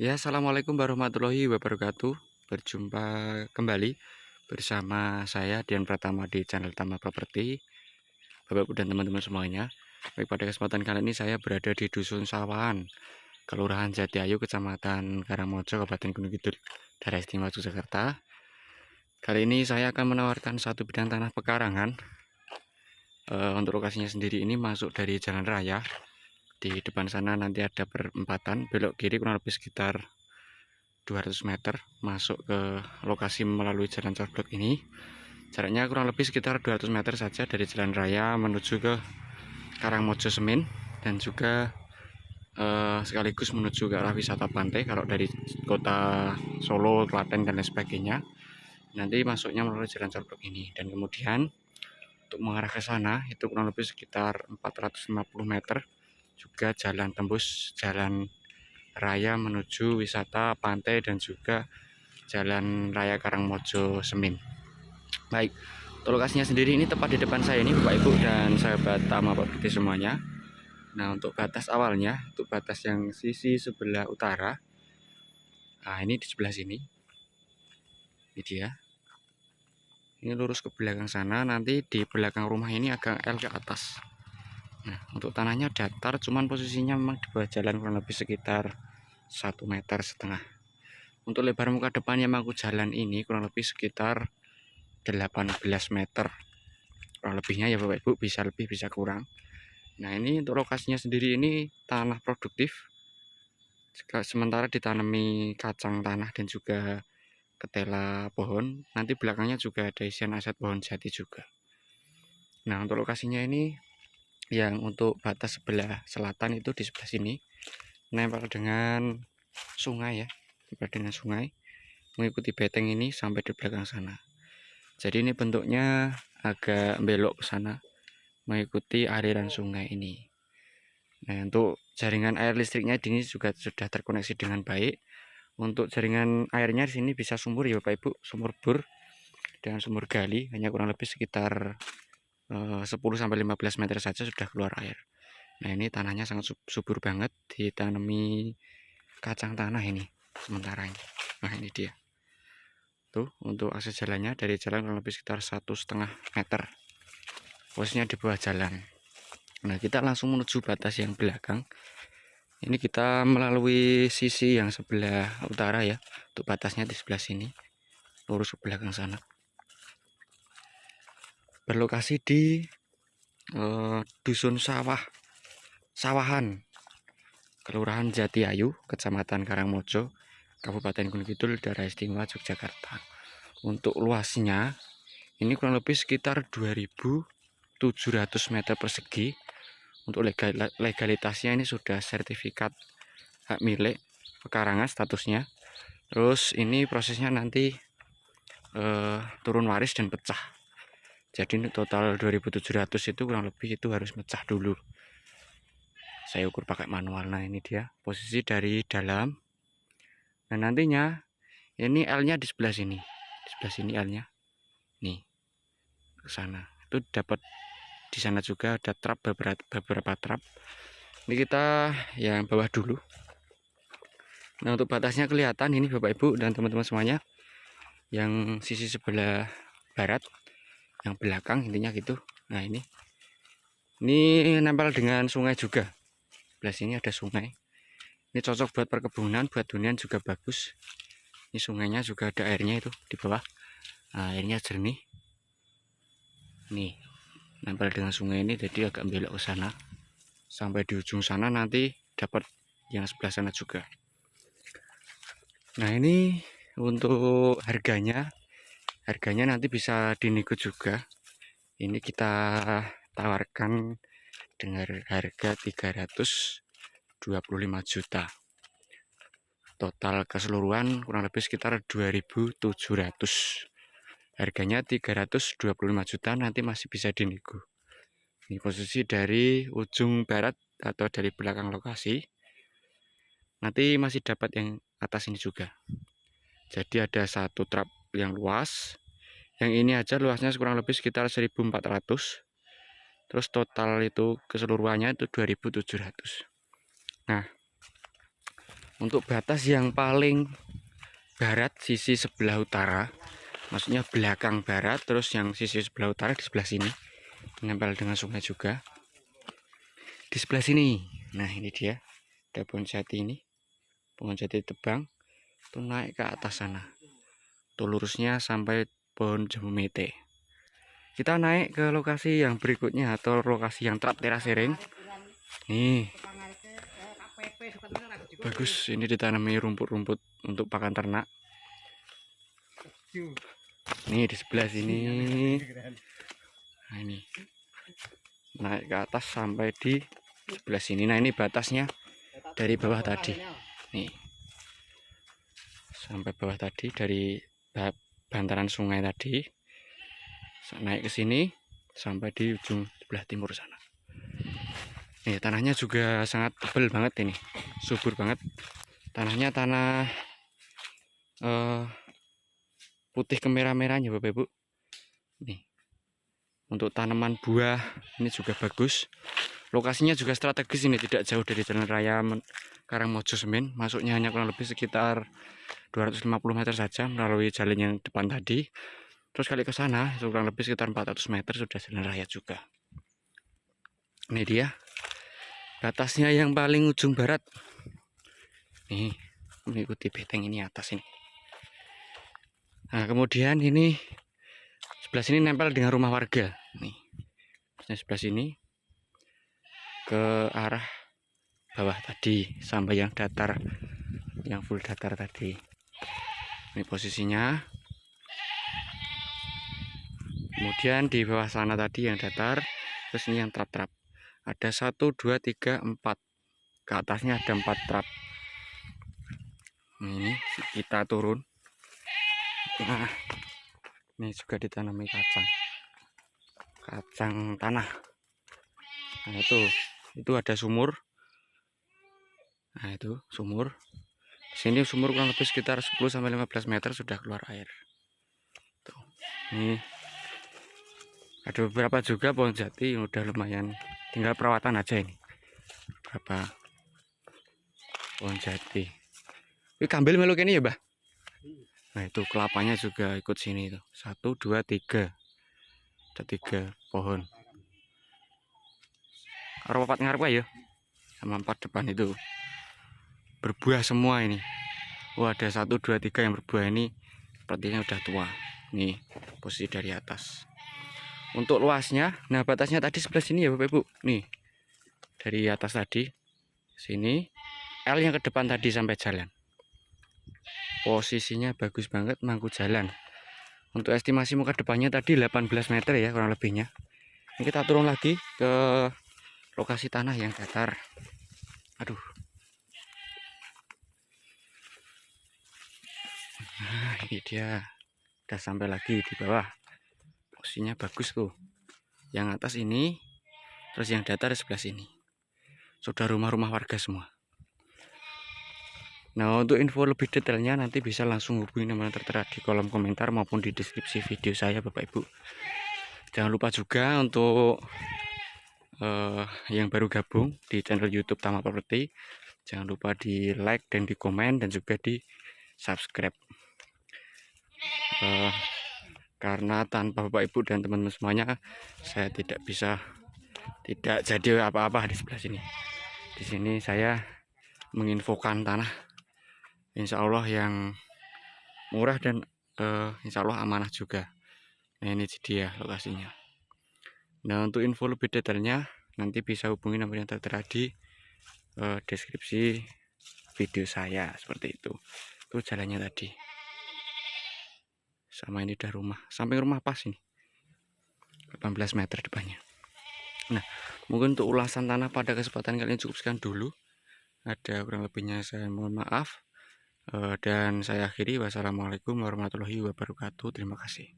Ya, assalamualaikum warahmatullahi wabarakatuh. Berjumpa kembali bersama saya Dian Pratama di channel Tama Properti, Bapak Ibu dan teman-teman semuanya. Baik, pada kesempatan kali ini saya berada di Dusun Sawahan, Kelurahan Jatiayu, Kecamatan Karangmojo, Kabupaten Gunung Kidul, Daerah Istimewa Yogyakarta. Kali ini saya akan menawarkan satu bidang tanah pekarangan. Untuk lokasinya sendiri ini masuk dari jalan raya. Di depan sana nanti ada perempatan, belok kiri kurang lebih sekitar 200 meter masuk ke lokasi melalui jalan cordok ini. Jaraknya kurang lebih sekitar 200 meter saja dari jalan raya menuju ke Karangmojo Semin, dan juga sekaligus menuju ke arah wisata pantai kalau dari kota Solo, Klaten dan lain sebagainya. Nanti masuknya melalui jalan cordok ini, dan kemudian untuk mengarah ke sana itu kurang lebih sekitar 450 meter juga jalan tembus jalan raya menuju wisata pantai dan juga Jalan Raya Karangmojo Semin. Baik, untuk lokasinya sendiri ini tepat di depan saya ini Bapak Ibu dan sahabat Tama Properti semuanya. Nah, untuk batas awalnya, untuk batas yang sisi sebelah utara, nah ini di sebelah sini, ini dia. Ini lurus ke belakang sana, nanti di belakang rumah ini agak L ke atas. Nah, untuk tanahnya datar, cuman posisinya memang di bawah jalan kurang lebih sekitar 1,5 meter. Untuk lebar muka depan yang aku jalan ini kurang lebih sekitar 18 meter. Kurang lebihnya ya Bapak Ibu, bisa lebih bisa kurang. Nah, ini untuk lokasinya sendiri ini tanah produktif. Sementara ditanami kacang tanah dan juga ketela pohon. Nanti belakangnya juga ada isian aset pohon jati juga. Nah, untuk lokasinya ini yang untuk batas sebelah selatan itu di sebelah sini nempel dengan sungai ya, nempel dengan sungai mengikuti beteng ini sampai di belakang sana. Jadi ini bentuknya agak belok ke sana mengikuti aliran sungai ini. Nah, untuk jaringan air listriknya ini juga sudah terkoneksi dengan baik. Untuk jaringan airnya di sini bisa sumur ya Bapak Ibu, sumur bor dengan sumur gali, hanya kurang lebih sekitar 10-15 meter saja sudah keluar air. Nah, ini tanahnya sangat subur banget, ditanami kacang tanah ini sementara ini. Nah, ini dia. Tuh, untuk akses jalannya dari jalan kurang lebih sekitar 1,5 meter. Posisinya di bawah jalan. Nah, kita langsung menuju batas yang belakang. Ini kita melalui sisi yang sebelah utara ya. Untuk batasnya di sebelah sini, lurus ke belakang sana. Berlokasi di Dusun Sawahan, Kelurahan Jatiayu, Kecamatan Karangmojo, Kabupaten Gunung Kidul, Daerah Istimewa Yogyakarta. Untuk luasnya ini kurang lebih sekitar 2.700 meter persegi. Untuk legalitasnya ini sudah sertifikat hak milik pekarangan statusnya. Terus ini prosesnya nanti turun waris dan pecah. Jadi ini total 2.700 itu kurang lebih itu harus pecah dulu. Saya ukur pakai manual. Nah, ini dia posisi dari dalam. Nah, nantinya ini L-nya di sebelah sini. Di sebelah sini L-nya. Nih, ke sana. Itu dapat di sana juga ada trap, beberapa trap. Ini kita yang bawah dulu. Nah, untuk batasnya kelihatan ini Bapak Ibu dan teman-teman semuanya. Yang sisi sebelah barat, yang belakang intinya gitu. Nah, ini nempel dengan sungai juga. Sebelah sini ada sungai. Ini cocok buat perkebunan, buat hunian juga bagus. Ini sungainya juga ada airnya itu di bawah. Nah, airnya jernih. Nih, nempel dengan sungai ini jadi agak belok ke sana. Sampai di ujung sana nanti dapat yang sebelah sana juga. Nah, ini untuk harganya nanti bisa dinego juga. Ini kita tawarkan dengan harga 325 juta. Total keseluruhan kurang lebih sekitar 2.700. Harganya 325 juta, nanti masih bisa dinego. Ini posisi dari ujung barat atau dari belakang lokasi. Nanti masih dapat yang atas ini juga. Jadi ada satu trap yang luas. Yang ini aja luasnya kurang lebih sekitar 1.400. Terus total itu keseluruhannya itu 2.700. Nah, Untuk batas yang paling barat sisi sebelah utara, maksudnya belakang barat, terus yang sisi sebelah utara di sebelah sini menempel dengan sungai juga di sebelah sini. Nah ini dia, ada pohon jati ini, pohon jati tebang tuh naik ke atas sana tuh lurusnya sampai pohon jambu mete. Kita naik ke lokasi yang berikutnya atau lokasi yang trap terasering. Nih bagus, ini ditanami rumput-rumput untuk pakan ternak. Nih di sebelah sini. Nah ini naik ke atas sampai di sebelah sini. Nah ini batasnya dari bawah tadi. Nih sampai bawah tadi dari bantaran sungai tadi naik ke sini sampai di ujung sebelah timur sana. Nih tanahnya juga sangat tebal banget ini, subur banget. Tanahnya tanah putih kemerah-merahnya Bapak Ibu. Nih untuk tanaman buah ini juga bagus. Lokasinya juga strategis, ini tidak jauh dari jalan raya Karangmojo Semen. Masuknya hanya kurang lebih sekitar 250 meter saja melalui jalan yang depan tadi. Terus kali ke sana itu kurang lebih sekitar 400 meter sudah jalan raya juga. Ini dia batasnya yang paling ujung barat. Nih mengikuti beteng ini atas ini. Nah kemudian ini sebelah sini nempel dengan rumah warga. Nih sebelah sini ke arah bawah tadi sampai yang datar, yang full datar tadi. Ini posisinya. Kemudian di bawah sana tadi yang datar, terus ini yang trap-trap. Ada 1, 2, 3, 4. Ke atasnya ada 4 trap. Ini kita turun. Nah, ini juga ditanami kacang tanah. Nah itu ada sumur. Nah itu sumur. Sini sumur kurang lebih sekitar 10-15 meter sudah keluar air. Tuh. Ini ada beberapa juga pohon jati yang udah lumayan, tinggal perawatan aja ini. Berapa pohon jati. Ini kambil meluk ini ya, Mbah? Nah, itu kelapanya juga ikut sini tuh. 1, 2, 3. Ada 3 pohon. Karo 4 ngarep ya. Sama 4 depan itu. Berbuah semua ini. Wah, ada 1, 2, 3 yang berbuah ini. Sepertinya udah tua. Nih, posisi dari atas. Untuk luasnya, nah batasnya tadi sebelah sini ya Bapak Ibu. Nih, dari atas tadi, sini, L yang ke depan tadi sampai jalan. Posisinya bagus banget, mangku jalan. Untuk estimasi muka depannya tadi 18 meter ya kurang lebihnya. Ini kita turun lagi ke lokasi tanah yang datar. Aduh. Nah ini dia, udah sampai lagi di bawah. Posisinya bagus tuh. Yang atas ini, terus yang datar sebelah sini. Sudah rumah-rumah warga semua. Nah untuk info lebih detailnya nanti bisa langsung hubungi nomor yang tertera di kolom komentar maupun di deskripsi video saya Bapak Ibu. Jangan lupa juga untuk yang baru gabung di channel YouTube Tama Property, jangan lupa di like dan di komen dan juga di subscribe. Karena tanpa Bapak Ibu dan teman-teman semuanya saya tidak jadi apa-apa di sebelah sini. Di sini saya menginfokan tanah insya Allah yang murah dan insya Allah amanah juga. Nah ini dia lokasinya. Nah untuk info lebih detailnya nanti bisa hubungi nomor yang tertera di deskripsi video saya seperti itu. Itu jalannya tadi. Sama ini udah rumah, samping rumah pas ini. 18 meter depannya. Nah, mungkin untuk ulasan tanah pada kesempatan kali ini cukup sekian dulu. Ada kurang lebihnya saya mohon maaf. Dan saya akhiri. Wassalamualaikum warahmatullahi wabarakatuh. Terima kasih.